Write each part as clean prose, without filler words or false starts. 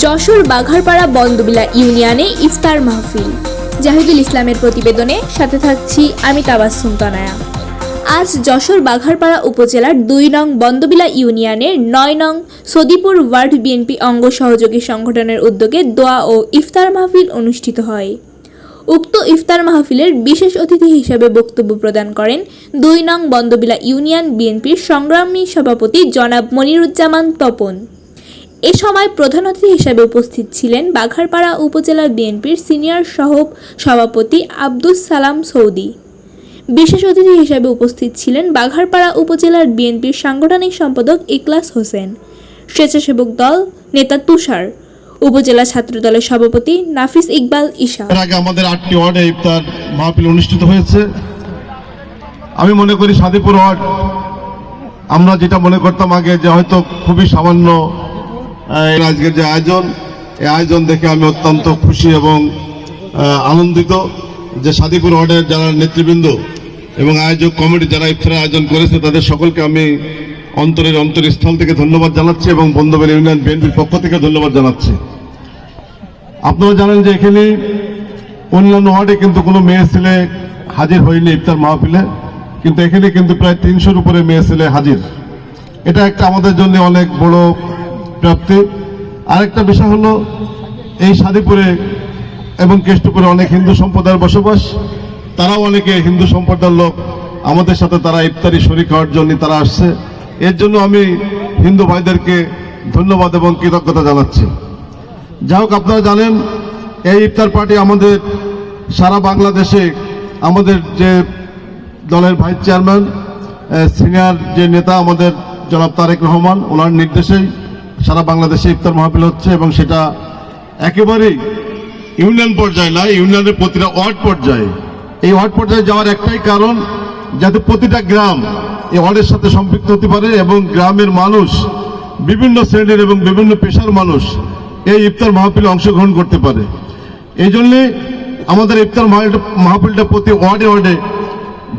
যশোর বাঘারপাড়া বন্দবিলা ইউনিয়নে ইফতার মাহফিল। জাহিদুল ইসলামের প্রতিবেদনে সাথে থাকছি আমি তাবাসসুম তনয়া। আজ যশোর বাঘারপাড়া উপজেলার ২ নং বন্দবিলা ইউনিয়নের ৯ নং সদিপুর ওয়ার্ড বিএনপি অঙ্গ সহযোগী সংগঠনের উদ্যোগে দোয়া ও ইফতার মাহফিল অনুষ্ঠিত হয়। উক্ত ইফতার মাহফিলের বিশেষ অতিথি হিসেবে বক্তব্য প্রদান করেন ২ নং বন্দবিলা ইউনিয়ন বিএনপির সংগ্রামী সভাপতি জনাব মনিরুজ্জামান তপন। এ সময় প্রধান অতিথি হিসেবে উপস্থিত ছিলেন বাঘারপাড়া উপজেলা বিএনপির সিনিয়র সভাপতি আব্দুস সালাম সৌদি। বিশেষ অতিথি হিসেবে উপস্থিত ছিলেন বাঘারপাড়া উপজেলার বিএনপির সাংগঠনিক সম্পাদক ইকলাস হোসেন, স্বেচ্ছাসেবক দল নেতা তুষার, উপজেলা ছাত্র দলের সভাপতি নাফিস ইকবাল ঈশা। এর আগে আমাদের ৮টি ওয়ার্ডে ইফতার মাহফিল অনুষ্ঠিত হয়েছে। আমি মনে করি সাদিপুর ওয়ার্ড, আমরা যেটা মনে করতাম আগে যে হয়তো খুবই সামান্য, আজকের যে আয়োজন, এই আয়োজন দেখে আমি অত্যন্ত খুশি এবং আনন্দিত যে সাদিপুর ওয়ার্ডের যারা নেতৃবৃন্দ এবং আয়োজক কমিটি যারা ইফতারের আয়োজন করেছে তাদের সকলকে আমি অন্তরস্থল থেকে ধন্যবাদ জানাচ্ছি এবং বন্দবিলা ইউনিয়ন বিএনপির পক্ষ থেকে ধন্যবাদ জানাচ্ছি। আপনারা জানেন যে এখানে অন্যান্য ওয়ার্ডে কিন্তু কোনো মেয়ে ছেলে হাজির হয়নি ইফতার মাহফিলে, কিন্তু এখানে কিন্তু প্রায় ৩০০-র উপরে মেয়ে ছেলে হাজির। এটা একটা আমাদের জন্য অনেক বড় প্রাপ্তি। আরেকটা বিষয় হলো এই সাদিপুরে এবং কেষ্টপুরে অনেক হিন্দু সম্প্রদায়ের বসবাস, তারাও অনেকে হিন্দু সম্প্রদায়ের লোক, আমাদের সাথে তারা ইফতারি শরীক হওয়ার জন্য তারা আসছে। এর জন্য আমি হিন্দু ভাইদেরকে ধন্যবাদ এবং কৃতজ্ঞতা জানাচ্ছি। যাই হোক, আপনারা জানেন এই ইফতার পার্টি আমাদের সারা বাংলাদেশে আমাদের যে দলের ভাইস চেয়ারম্যান সিনিয়র যে নেতা আমাদের জনাব তারেক রহমান, ওনার নির্দেশেই সারা বাংলাদেশে ইফতার মাহফিল হচ্ছে এবং সেটা একেবারেই ইউনিয়ন পর্যায়ে নয়, ইউনিয়নের প্রতিটা ওয়ার্ড পর্যায়ে। এই ওয়ার্ড পর্যায়ে যাওয়ার একটাই কারণ, যাতে প্রতিটা গ্রাম এই ওয়ার্ডের সাথে সম্পৃক্ত হতে পারে এবং গ্রামের মানুষ, বিভিন্ন শ্রেণীর এবং বিভিন্ন পেশার মানুষ এই ইফতার মাহফিলে অংশগ্রহণ করতে পারে। এই জন্যে আমাদের ইফতার মাহফিলটা প্রতি ওয়ার্ডে ওয়ার্ডে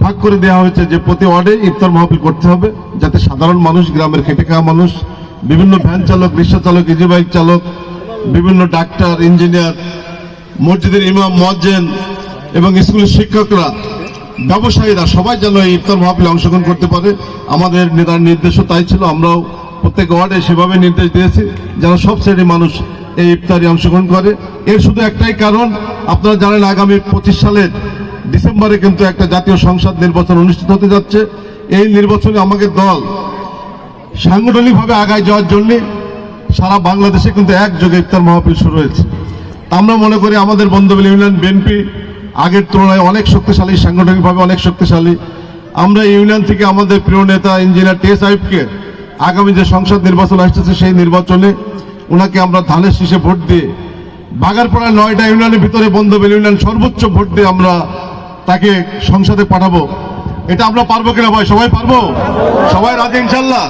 ভাগ করে দেওয়া হয়েছে যে প্রতি ওয়ার্ডে ইফতার মাহফিল করতে হবে, যাতে সাধারণ মানুষ, গ্রামের খেটে খাওয়া মানুষ, বিভিন্ন ভ্যান চালক, রিক্সা চালক, ইজি বাইক চালক, বিভিন্ন ডাক্তার, ইঞ্জিনিয়ার, মসজিদের ইমাম, মুয়াজ্জিন এবং স্কুলের শিক্ষকরা, ব্যবসায়ীরা সবাই যেন এই ইফতার মাহফিলে অংশগ্রহণ করতে পারে। আমাদের নেতার নির্দেশও তাই ছিল, আমরাও প্রত্যেক ওয়ার্ডে সেভাবে নির্দেশ দিয়েছি যেন সব শ্রেণীর মানুষ এই ইফতারে অংশগ্রহণ করে। এর শুধু একটাই কারণ, আপনারা জানেন আগামী 25 সালের ডিসেম্বরে কিন্তু একটা জাতীয় সংসদ নির্বাচন অনুষ্ঠিত হতে যাচ্ছে। এই নির্বাচনে আমাদের দল সাংগঠনিকভাবে আগায় যাওয়ার জন্য সারা বাংলাদেশে কিন্তু একযোগে ইফতার মাহফিল শুরু হয়েছে। আমরা মনে করি আমাদের বন্দবিলা ইউনিয়ন বিএনপি আগের তুলনায় অনেক শক্তিশালী, সাংগঠনিকভাবে অনেক শক্তিশালী। আমরা ইউনিয়ন থেকে আমাদের প্রিয় নেতা ইঞ্জিনিয়ার টি এস আইয়ুবকে আগামী যে সংসদ নির্বাচন আসতেছে সেই নির্বাচনে ওনাকে আমরা ধানের শীষে ভোট দিয়ে বাঘারপাড়া 9টা ইউনিয়নের ভিতরে বন্দবিলা ইউনিয়ন সর্বোচ্চ ভোট দিয়ে আমরা তাকে সংসদে পাঠাবো। এটা আমরা পারবো কিনা ভাই? সবাই পারবো? সবাই রাজি ইনশাল্লাহ?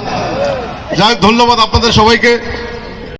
যাই হোক, ধন্যবাদ আপনাদের সবাইকে।